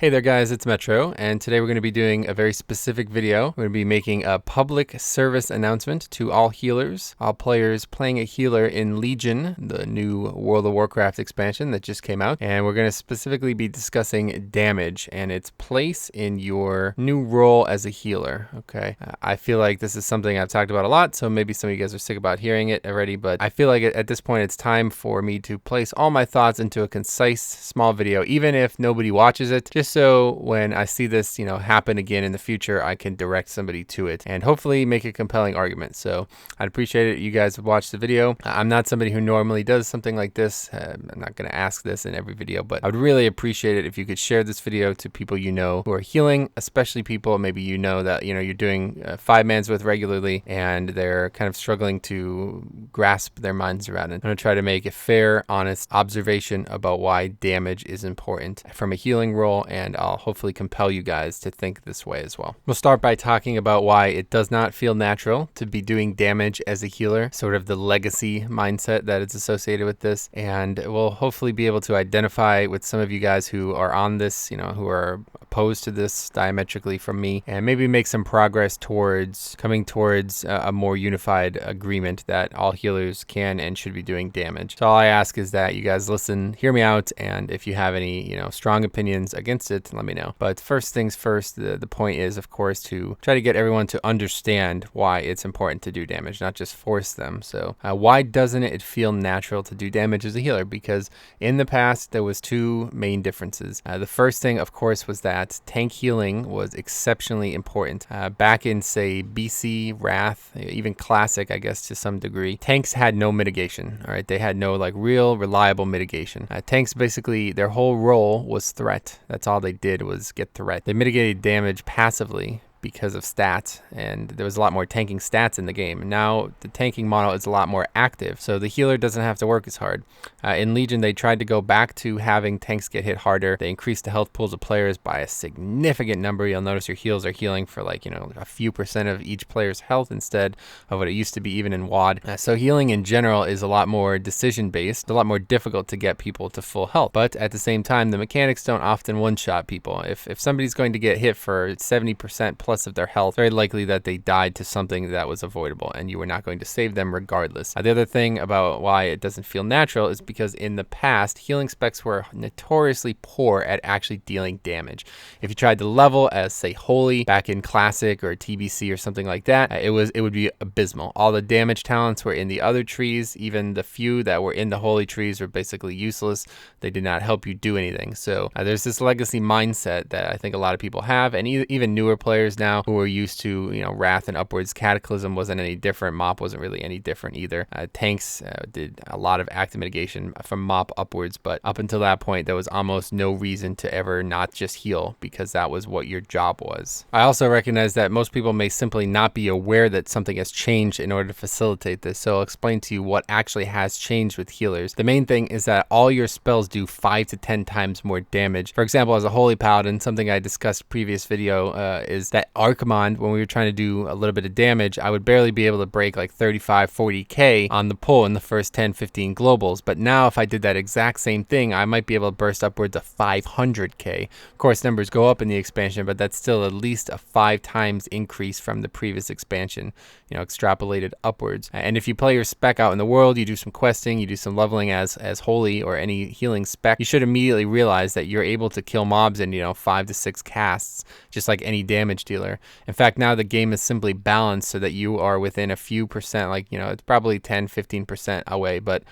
Hey there guys, it's Metro, and today we're going to be doing a very specific video. We're going to be making a public service announcement to all healers, all players playing a healer in Legion, the new World of Warcraft expansion that just came out. And we're going to specifically be discussing damage and its place in your new role as a healer, okay? I feel like this is something I've talked about a lot, so maybe some of you guys are sick about hearing it already, but I feel like at this point it's time for me to place all my thoughts into a concise, small video, even if nobody watches it, just so when I see this, happen again in the future, I can direct somebody to it and hopefully make a compelling argument. So I'd appreciate it if you guys would watch the video. I'm not somebody who normally does something like this. I'm not going to ask this in every video, but I would really appreciate it if you could share this video to people you know who are healing, especially people maybe that you're doing 5-mans with regularly and they're kind of struggling to grasp their minds around it. I'm going to try to make a fair, honest observation about why damage is important from a healing role, and I'll hopefully compel you guys to think this way as well. We'll start by talking about why it does not feel natural to be doing damage as a healer, sort of the legacy mindset that is associated with this, and we'll hopefully be able to identify with some of you guys who are on this, who are opposed to this diametrically from me, and maybe make some progress towards coming towards a more unified agreement that all healers can and should be doing damage. So all I ask is that you guys listen, hear me out, and if you have any, strong opinions against it, let me know. But first things first, the point is, of course, to try to get everyone to understand why it's important to do damage, not just force them. So why doesn't it feel natural to do damage as a healer? Because in the past, there was two main differences. The first thing, of course, was that tank healing was exceptionally important. Back in, say, BC, Wrath, even Classic, I guess, to some degree, tanks had no mitigation, all right? They had no, real reliable mitigation. Tanks, basically, their whole role was threat. That's all they did was get threat. They mitigated damage passively because of stats, and there was a lot more tanking stats in the game. Now the tanking model is a lot more active, so the healer doesn't have to work as hard. In Legion, they tried to go back to having tanks get hit harder. They increased the health pools of players by a significant number. You'll notice your heals are healing for a few percent of each player's health instead of what it used to be even in WoD. So healing in general is a lot more decision based, a lot more difficult to get people to full health. But at the same time, the mechanics don't often one-shot people. If somebody's going to get hit for 70% plus of their health, very likely that they died to something that was avoidable and you were not going to save them regardless. The other thing about why it doesn't feel natural is because in the past, healing specs were notoriously poor at actually dealing damage. If you tried to level as, say, Holy back in Classic or TBC or something like that, it would be abysmal. All the damage talents were in the other trees. Even the few that were in the Holy trees were basically useless. They did not help you do anything. So there's this legacy mindset that I think a lot of people have, and even newer players now who are used to, Wrath and upwards. Cataclysm wasn't any different. Mop wasn't really any different either. Tanks did a lot of active mitigation from Mop upwards, but up until that point, there was almost no reason to ever not just heal because that was what your job was. I also recognize that most people may simply not be aware that something has changed in order to facilitate this, so I'll explain to you what actually has changed with healers. The main thing is that all your spells do 5 to 10 times more damage. For example, as a Holy Paladin, something I discussed previous video is that Archimond, when we were trying to do a little bit of damage, I would barely be able to break 35-40k on the pull in the first 10-15 globals. But now if I did that exact same thing, I might be able to burst upwards of 500k. Of course, numbers go up in the expansion, but that's still at least a 5 times increase from the previous expansion, extrapolated upwards. And if you play your spec out in the world, you do some questing, you do some leveling as Holy or any healing spec, you should immediately realize that you're able to kill mobs in 5 to 6 casts, just like any damage dealer. In fact, now the game is simply balanced so that you are within a few percent, it's probably 10-15% away, but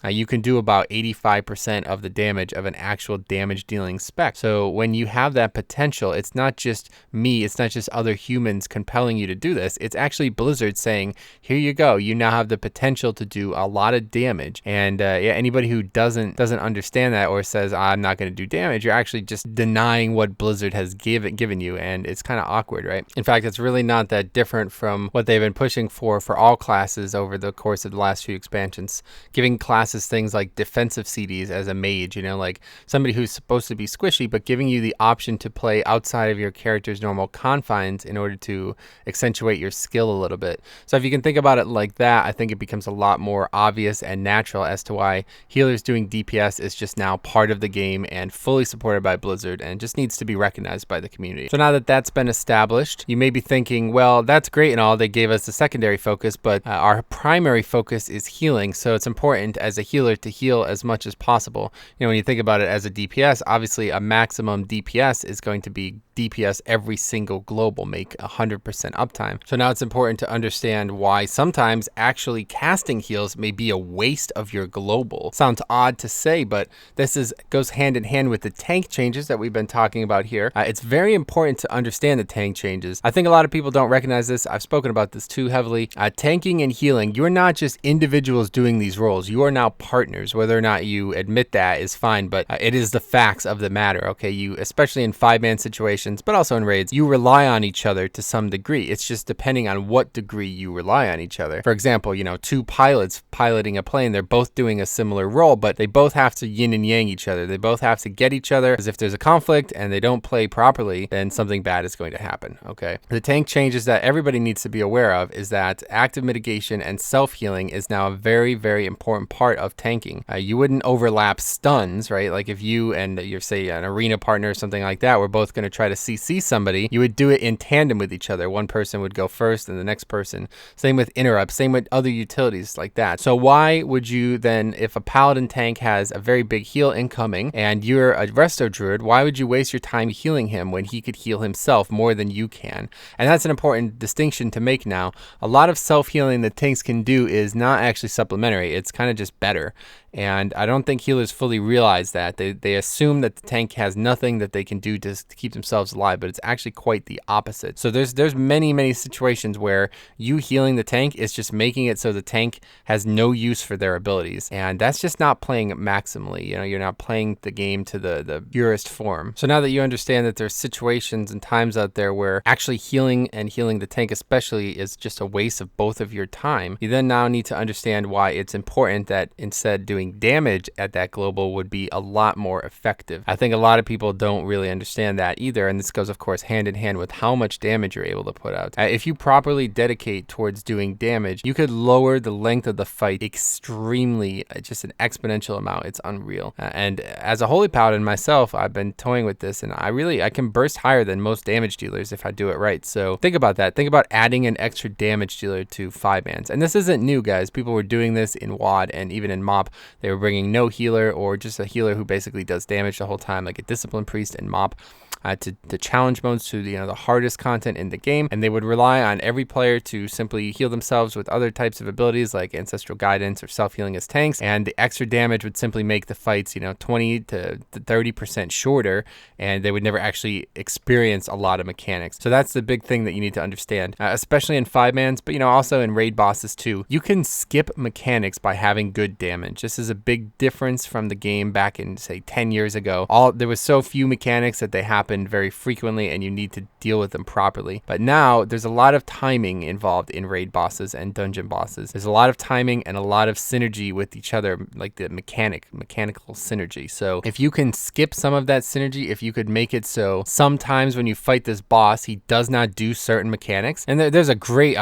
you can do about 85% of the damage of an actual damage dealing spec. So when you have that potential, it's not just me, it's not just other humans compelling you to do this. It's actually Blizzard saying, here you go, you now have the potential to do a lot of damage. And anybody who doesn't understand that or says, I'm not going to do damage, you're actually just denying what Blizzard has given you, and it's kind of awkward, right? In fact, it's really not that different from what they've been pushing for all classes over the course of the last few expansions, giving classes tosses things like defensive CDs as a mage, you know, like somebody who's supposed to be squishy, but giving you the option to play outside of your character's normal confines in order to accentuate your skill a little bit. So if you can think about it like that, I think it becomes a lot more obvious and natural as to why healers doing DPS is just now part of the game and fully supported by Blizzard and just needs to be recognized by the community. So now that that's been established, you may be thinking, well, that's great and all, they gave us the secondary focus, but our primary focus is healing. So it's important as a healer to heal as much as possible. You know, when you think about it as a DPS, obviously a maximum DPS is going to be DPS every single global, make 100% uptime. So now it's important to understand why sometimes actually casting heals may be a waste of your global. Sounds odd to say, but this goes hand in hand with the tank changes that we've been talking about here. It's very important to understand the tank changes. I think a lot of people don't recognize this. I've spoken about this too heavily. Tanking and healing, you're not just individuals doing these roles. You are now partners. Whether or not you admit that is fine, but it is the facts of the matter, okay? You, especially in 5-man situations, but also in raids, you rely on each other to some degree. It's just depending on what degree you rely on each other. For example, you know, 2 pilots piloting a plane, they're both doing a similar role, but they both have to yin and yang each other. They both have to get each other, because if there's a conflict and they don't play properly, then something bad is going to happen, okay? The tank changes that everybody needs to be aware of is that active mitigation and self-healing is now a very, very important part of tanking. You wouldn't overlap stuns, right? Like if you and you're, say, an arena partner or something like that, we're both going to try to CC somebody, you would do it in tandem with each other. One person would go first and the next person. Same with interrupts, same with other utilities like that. So why would you then, if a paladin tank has a very big heal incoming and you're a resto druid, why would you waste your time healing him when he could heal himself more than you can? And that's an important distinction to make now. A lot of self-healing that tanks can do is not actually supplementary. It's kind of just better. And I don't think healers fully realize that. They assume that the tank has nothing that they can do to keep themselves alive, but it's actually quite the opposite. So there's many situations where you healing the tank is just making it so the tank has no use for their abilities. And that's just not playing maximally. You know, you're not playing the game to the purest form. So now that you understand that there's situations and times out there where actually healing and healing the tank especially is just a waste of both of your time, you then now need to understand why it's important that instead doing damage at that global would be a lot more effective. I think a lot of people don't really understand that either, and this goes of course hand in hand with how much damage you're able to put out. If you properly dedicate towards doing damage, you could lower the length of the fight extremely, just an exponential amount. It's unreal. And as a holy paladin myself, I've been toying with this, and I can burst higher than most damage dealers if I do it right. So think about that. Think about adding an extra damage dealer to 5-mans. And this isn't new, guys. People were doing this in WoD and even in MoP. They were bringing no healer or just a healer who basically does damage the whole time, like a discipline priest in MoP. To challenge modes, to the hardest content in the game, and they would rely on every player to simply heal themselves with other types of abilities like ancestral guidance or self-healing as tanks, and the extra damage would simply make the fights 20 to 30% shorter, and they would never actually experience a lot of mechanics. So that's the big thing that you need to understand, especially in 5-mans, but also in raid bosses too. You can skip mechanics by having good damage. This is a big difference from the game back in, say, 10 years ago. There was so few mechanics that they happened very frequently and you need to deal with them properly. But now there's a lot of timing involved in raid bosses and dungeon bosses. There's a lot of timing and a lot of synergy with each other, like the mechanical synergy. So if you can skip some of that synergy, if you could make it so sometimes when you fight this boss, he does not do certain mechanics. And there's a great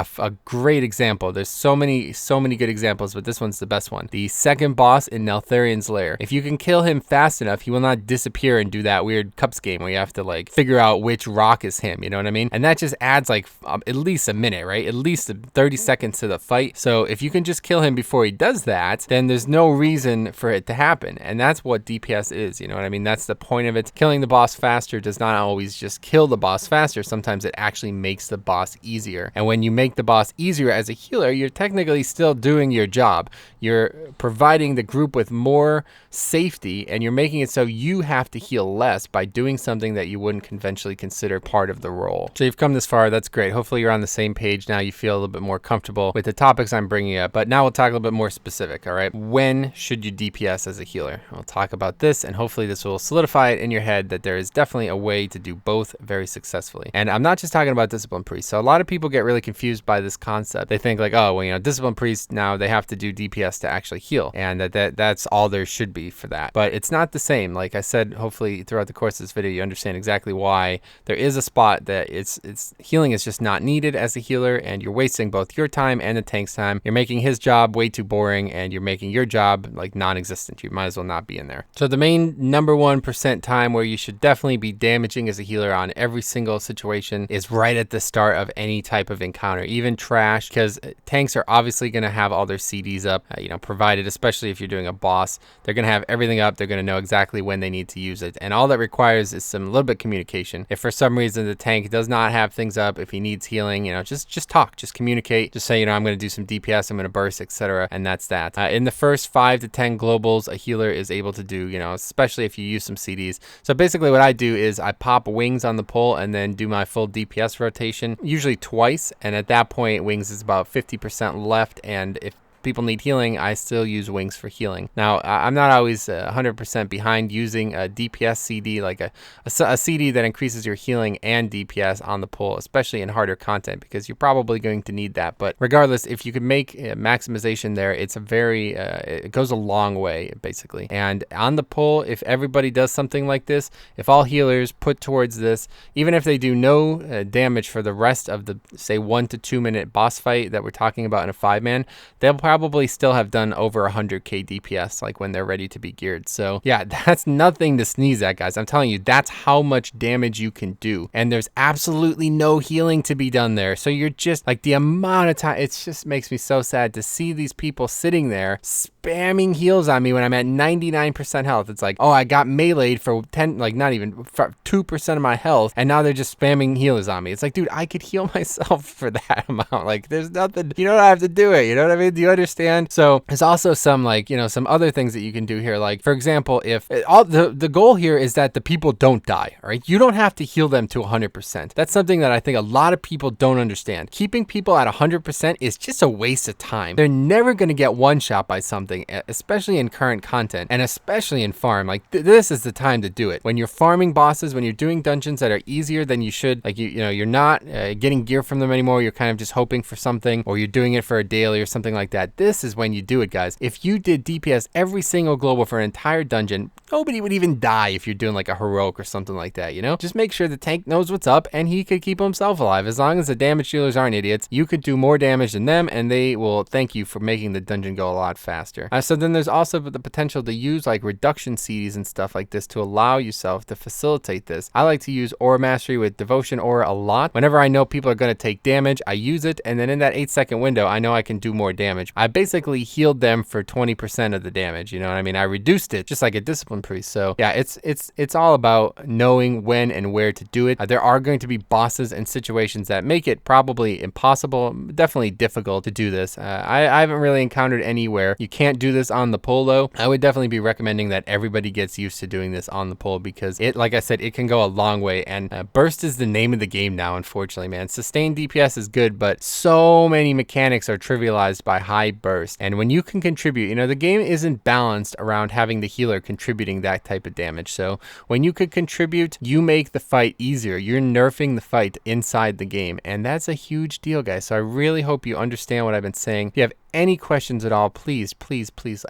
example. There's so many good examples, but this one's the best one. The second boss in Neltharion's Lair. If you can kill him fast enough, he will not disappear and do that weird cups game where you have to figure out which rock is him, you know what I mean? And that just adds at least a minute, right? At least 30 seconds to the fight. So if you can just kill him before he does that, then there's no reason for it to happen. And that's what DPS is, you know what I mean? That's the point of it. Killing the boss faster does not always just kill the boss faster. Sometimes it actually makes the boss easier. And when you make the boss easier as a healer, you're technically still doing your job. You're providing the group with more safety, and you're making it so you have to heal less by doing something that you wouldn't conventionally consider part of the role. So you've come this far, that's great. Hopefully you're on the same page now. You feel a little bit more comfortable with the topics I'm bringing up, but now we'll talk a little bit more specific, all right? When should you DPS as a healer? I'll talk about this, and hopefully this will solidify it in your head that there is definitely a way to do both very successful. And I'm not just talking about discipline priests. So a lot of people get really confused by this concept. They think like, oh, well, discipline priests, now they have to do DPS to actually heal, and that's all there should be for that. But it's not the same. Like I said, hopefully throughout the course of this video, you understand exactly why there is a spot that it's healing is just not needed as a healer, and you're wasting both your time and the tank's time. You're making his job way too boring, and you're making your job like non-existent. You might as well not be in there. So the main number 1% time where you should definitely be damaging as a healer on every single situation is right at the start of any type of encounter, even trash, because tanks are obviously going to have all their CDs up, provided, especially if you're doing a boss. They're going to have everything up. They're going to know exactly when they need to use it. And all that requires is some little bit of communication. If for some reason the tank does not have things up, if he needs healing, just talk, just communicate, just say, I'm going to do some DPS, I'm going to burst, etc. And that's that. In the first 5 to 10 globals, a healer is able to do, especially if you use some CDs. So basically what I do is I pop wings on the pull and then do my full DPS rotation, usually twice. And at that point, wings is about 50% left. And if people need healing, I still use wings for healing. Now, I'm not always 100% behind using a DPS CD, like a CD that increases your healing and DPS on the pull, especially in harder content, because you're probably going to need that. But regardless, if you can make maximization there, it's a very, it goes a long way, basically. And on the pull, if everybody does something like this, if all healers put towards this, even if they do no damage for the rest of the, say, 1 to 2 minute boss fight that we're talking about in a 5-man, they'll probably still have done over 100k DPS, like when they're ready to be geared. So yeah, that's nothing to sneeze at, guys. I'm telling you, that's how much damage you can do. And there's absolutely no healing to be done there. So you're just like, the amount of time, it just makes me so sad to see these people sitting there spamming heals on me when I'm at 99% health. It's like, oh, I got meleeed for 10, like not even for 2% of my health, and now they're just spamming healers on me. It's like, dude, I could heal myself for that amount. Like, there's nothing, you don't have to do it. You know what I mean? Do you understand? So there's also some some other things that you can do here. Like, for example, if all the goal here is that the people don't die, all right? You don't have to heal them to 100%. That's something that I think a lot of people don't understand. Keeping people at 100% is just a waste of time. They're never going to get one shot by something, especially in current content and especially in farm. Like, this is the time to do it. When you're farming bosses, when you're doing dungeons that are easier than you should, like you're not getting gear from them anymore. You're kind of just hoping for something, or you're doing it for a daily or something like that. This is when you do it, guys. If you did DPS every single global for an entire dungeon, nobody would even die if you're doing like a heroic or something like that, Just make sure the tank knows what's up and he could keep himself alive. As long as the damage dealers aren't idiots, you could do more damage than them and they will thank you for making the dungeon go a lot faster. So then there's also the potential to use like reduction CDs and stuff like this to allow yourself to facilitate this. I like to use Aura Mastery with Devotion Aura a lot. Whenever I know people are going to take damage, I use it, and then in that 8-second window, I know I can do more damage. I basically healed them for 20% of the damage, you know what I mean? I reduced it just like a discipline priest. So yeah, it's all about knowing when and where to do it. There are going to be bosses and situations that make it probably impossible, definitely difficult to do this. I haven't really encountered anywhere you can't do this on the pull though. I would definitely be recommending that everybody gets used to doing this on the pull, because it, like I said, it can go a long way. And burst is the name of the game now, unfortunately, man. Sustained DPS is good, but so many mechanics are trivialized by high burst. And when you can contribute, the game isn't balanced around having the healer contributing that type of damage. So when you could contribute, you make the fight easier. You're nerfing the fight inside the game, and that's a huge deal, guys. So I really hope you understand what I've been saying. If you have any questions at all, please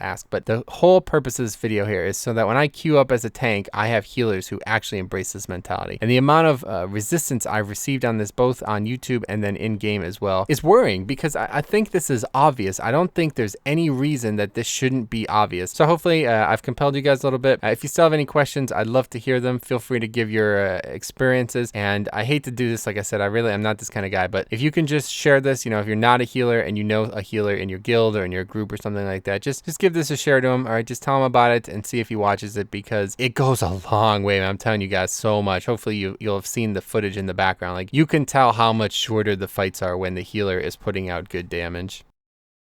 ask. But the whole purpose of this video here is so that when I queue up as a tank, I have healers who actually embrace this mentality. And the amount of resistance I've received on this, both on YouTube and then in game as well, is worrying, because I think this is obvious. I don't think there's any reason that this shouldn't be obvious. So hopefully I've compelled you guys a little bit. If you still have any questions, I'd love to hear them. Feel free to give your experiences. And I hate to do this, like I said, I'm not this kind of guy, but if you can just share this, if you're not a healer and you know a healer in your guild or in your group or something like that, just give this a share to him. All right, just tell him about it and see if he watches it, because it goes a long way. I'm telling you guys so much. Hopefully you'll have seen the footage in the background. Like, you can tell how much shorter the fights are when the healer is putting out good damage.